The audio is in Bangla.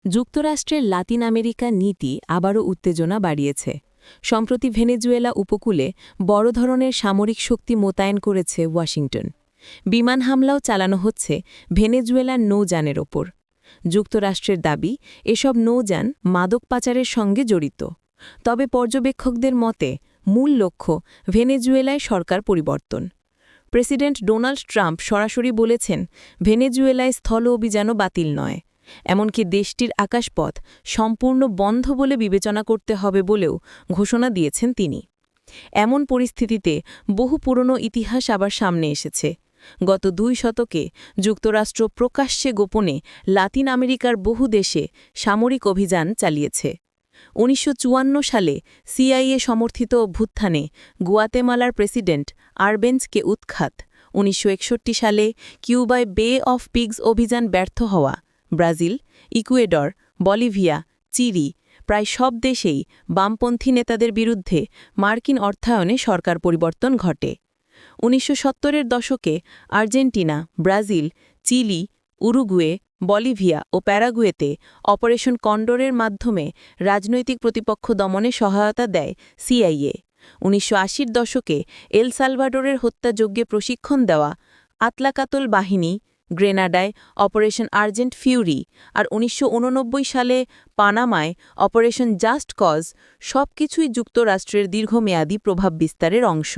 যুক্তরাষ্ট্রের লাতিন আমেরিকা নীতি আবারও উত্তেজনা বাড়িয়েছে। সম্প্রতি ভেনেজুয়েলা উপকূলে বড় ধরনের সামরিক শক্তি মোতায়েন করেছে ওয়াশিংটন। বিমান হামলাও চালানো হচ্ছে ভেনেজুয়েলার নৌযানের ওপর। যুক্তরাষ্ট্রের দাবি, এসব নৌযান মাদক পাচারের সঙ্গে জড়িত। তবে পর্যবেক্ষকদের মতে মূল লক্ষ্য ভেনেজুয়েলায় সরকার পরিবর্তন। প্রেসিডেন্ট ডোনাল্ড ট্রাম্প সরাসরি বলেছেন, ভেনেজুয়েলায় স্থল অভিযানও বাতিল নয়, এমনকি দেশটির আকাশপথ সম্পূর্ণ বন্ধ বলে বিবেচনা করতে হবে বলেও ঘোষণা দিয়েছেন তিনি। এমন পরিস্থিতিতে বহু পুরনো ইতিহাস আবার সামনে এসেছে। গত 2 শতকে যুক্তরাষ্ট্র প্রকাশ্যে গোপনে লাতিন আমেরিকার বহু দেশে সামরিক অভিযান চালিয়েছে। 1954 সালে সিআইএ সমর্থিত অভ্যুত্থানে গুয়াতেমালার প্রেসিডেন্ট আরবেঞ্জকে উৎখাত, 1961 সালে কিউবায় বে অফ পিগস অভিযান ব্যর্থ হওয়া, ব্রাজিল, ইকুয়েডর, বলিভিয়া, চিলি প্রায় সব দেশেই বামপন্থী নেতাদের বিরুদ্ধে মার্কিন অর্থায়নে সরকার পরিবর্তন ঘটে। 1970-এর দশকে Argentina, Brazil, Chile, Uruguay, Bolivia ও প্যারাগুয়েতে অপারেশন কন্ডোরের মাধ্যমে রাজনৈতিক প্রতিপক্ষ দমনে সহায়তা দেয় সিআইএ। 1980-র দশকে এল সালভাডোরের হত্যাযজ্ঞে প্রশিক্ষণ দেওয়া আতলাকাতল বাহিনী, গ্রেনাডায় অপারেশন আর্জেন্ট ফিউরি আর 1989 সালে পানামায় অপারেশন জাস্ট কজ সবকিছুই যুক্তরাষ্ট্রের দীর্ঘমেয়াদী প্রভাব বিস্তারের অংশ।